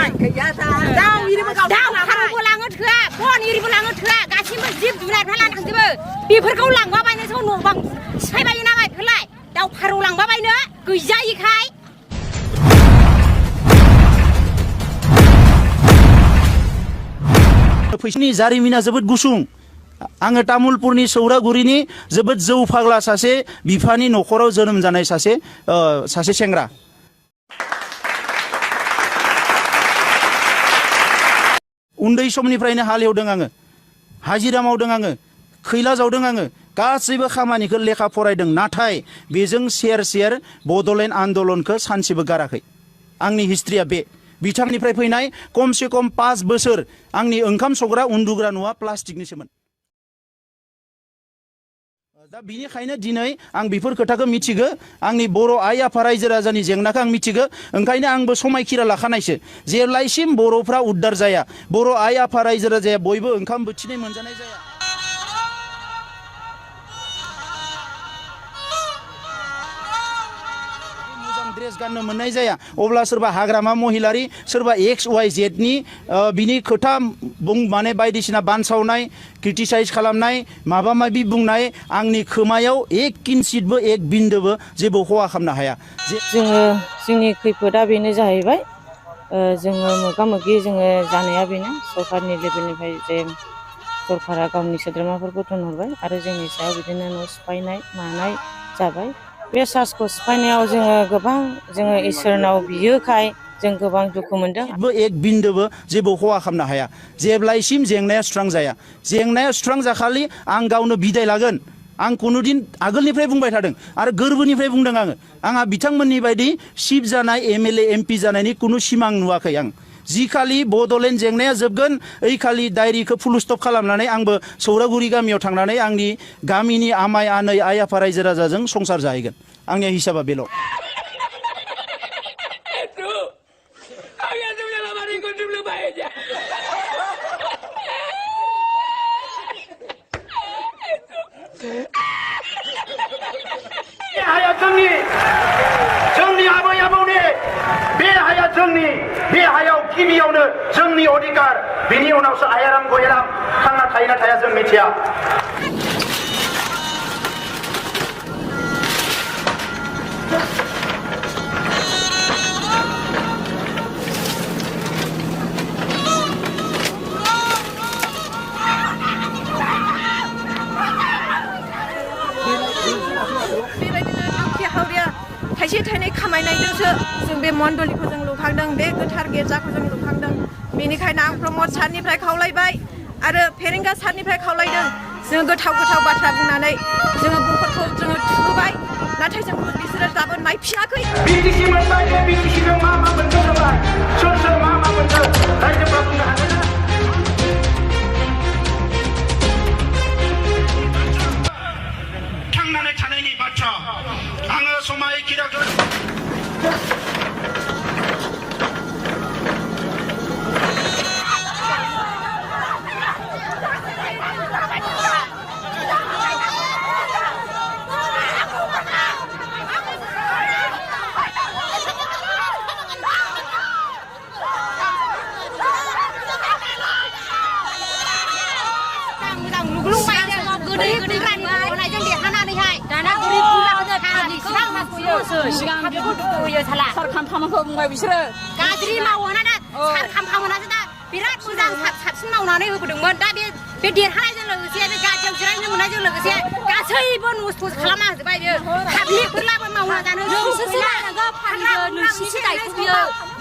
दाउ खारखौ लाङो थोआ बन इरिबो लाङो थोआ गासिबो जिब जुनारफ्रा लानो थांजोबो बेफोरखौ लांबा बायनोसो न' बां सिफायबायो ना माइफोरलाय दाउ फारौ लांबा बायनो गैजायिखाय फैसानि जारिमिना जोबोद गुसुं आङो तामुलपुरनि सौरागुरिनि जोबोद जौ फाग्ला सासे बिफानि न'खराव जोनोम जानाय सासे सेंग्रा उन्दै समनिफ्रायनो हालेवदों आङो हाजिरा मावदों आङो खैला जावदों आङो गासैबो खामानिखौ लेखा फरायदों नाथाय बेजों सेर बड'लेण्ड आन्दलनखौ सानसेबो गाराखै आंनि हिस्ट्रिया बे बिथांनिफ्राय फैनाय खमसे खम 5 बोसोर आंनि ओंखाम संग्रा उन्दुग्रा न'आ प्लास्टिकनिसोमोन दा बिनिखायनो दिनै आं बेफोर खोथाखौ मिथिगो आंनि बर' आइ आफा रायजो राजानि जेंनाखौ आं मिथिगो ओंखायनो आंबो समायखिरा लाखानायसो जेब्लायसिम बर'फ्रा उद्धार जाया बर' आइ आफा रायजो राजाया बयबो ओंखाम बोथिनै मोनजानाय जाया ड्रेस गाननो मोननाय जाया अब्ला सोरबा हाग्रामा महिलारि सोरबा XYZ नि बिनि खोथा माने बायदिसिना बानसावनाय क्रिटिसाइज खालामनाय माबा माबि बुंनाय आंनि खोमायाव 1 इन्सिबो 1 बिन्दोबो जेबो खहा खालामनो हाया जोंनि खैफोदा बेनो जाहैबाय जोङो मोगा-मोगि जोङो जानाया बेनो सरकारनि लेभेलनिफ्राय जे सरकारा गावनि सोद्रोमाफोरखौ थिनहरबाय आरो जोंनि सायाव बिदिनो न' सिफायनाय मानाय जाबाय बे सार्चखौ सिफायनायाव जोङो गोबां जोङो इसोरनाव बियोखाय जों गोबां दुखु मोनदों 1 बिन्दोबो जेबो खहा खालामनो हाया जेब्लायसिम जेंनाया सुस्रां जाया जेंनाया सुस्रां जाखालि आं गावनो बिदाय लागोन आं कुनुदिन आगोलनिफ्राय बुंबाय थादों आरो गोरबोनिफ्राय बुंदों आंहा बिथांमोननि बायदि चिफ जानाय MLA MP जानायनि कुनु सिमां नुवाखै आं जिखालि बड'लेण्ड जेंनाया जोबगोन ओइखालि डायरिखौ फुल स्टप खालामनानै आंबो सौरागुरि गामियाव थांनानै आंनि गामिनि आमाय आनै आइ आफा रायजो राजाजों संसार जाहैगोन आंनि हिसाबा बेल' जोंनि आबै आबौनि बे हाया जोंनि बे हायाव गिबियावनो जोंनि अधिकार बेनि उनावसो आयाराम गयाराम थांना थायोना थाया जों मिथिया थाइसे थाइनै खामायनायजोंसो जों बे मण्डलिखौ जों लुखांदों बे गोथार गिर्जाखौ जों लुखांदों बेनिखायनो आं प्रमद सारनिफ्राय खावलायबाय आरो फेरेंगा सारनिफ्राय खावलायदों जों गोथाव बाथ्रा बुंनानै जोङो बुंफोरखौ जोङो थुबाय नाथाय जों बिसोरो दाबो नायफिनाखै बिटिसि मोनबाय बे बिटिसिजों मा मोनखो जोंलाय सोर मा मोनखो रायजोफ्रा बुंनो हागोन ना थांनानै थानायनि बाथ्रा आङो समायखिराखौ बिसोरो गाज्रि मावोना दा सार खामखामोनासो दा बिराद मोजां साबसिन मावनानै होबोदोंमोन दा बे देरहानायजों लोगोसे बे गाज्रियाव जिरायनो मोननायजों लोगोसे गासैबो नस्थ' खालामना होजोबबाय बियो पाब्लिकफोरलाबो मावना जानो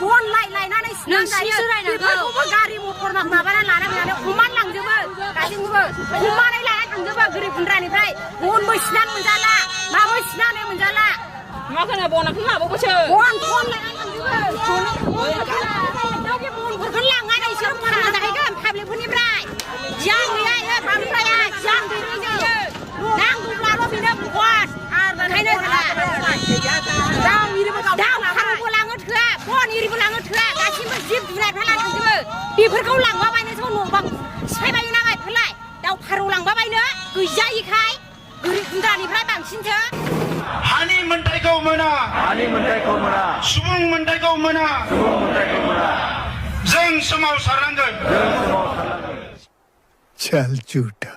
बन लायनानै बेफोरखौबो गारि मटर माबाना लाना फैनानै हमान लांजोबो गासैखौबो हमानै लाना थांजोबो गोरिब गुन्द्रानिफ्राय बनबो सिनानै मोनजाला माबो सिनानै मोनजाला मा खोना बनाखौ माबावोसो बन लायनानै बनफोरखौ लांनानै बिसोर फानना जाहैगोन पाब्लिकफोरनिफ्राय गियान गैया बांद्राया गियान गैया नांगौब्लाल' बेनो बस आरो ओंखायनो दाउ फारौबो लाङो थोआ बन इरिबो लाङो थोआ गासिबो जिब जुनारफ्रा लानो थांजोबो बेफोरखौ लांबा बायनोसो न' बां सिफायबायो ना माइफोरलाय दाउ फारौ लांबा बायनो गैजायिखाय गोरिब गुन्द्रानिफ्राय बांसिनसो हानि मोन्थायखौ मोना सुबुं मोन्थायखौ मोना सोमावसारनांगोन चल झूठा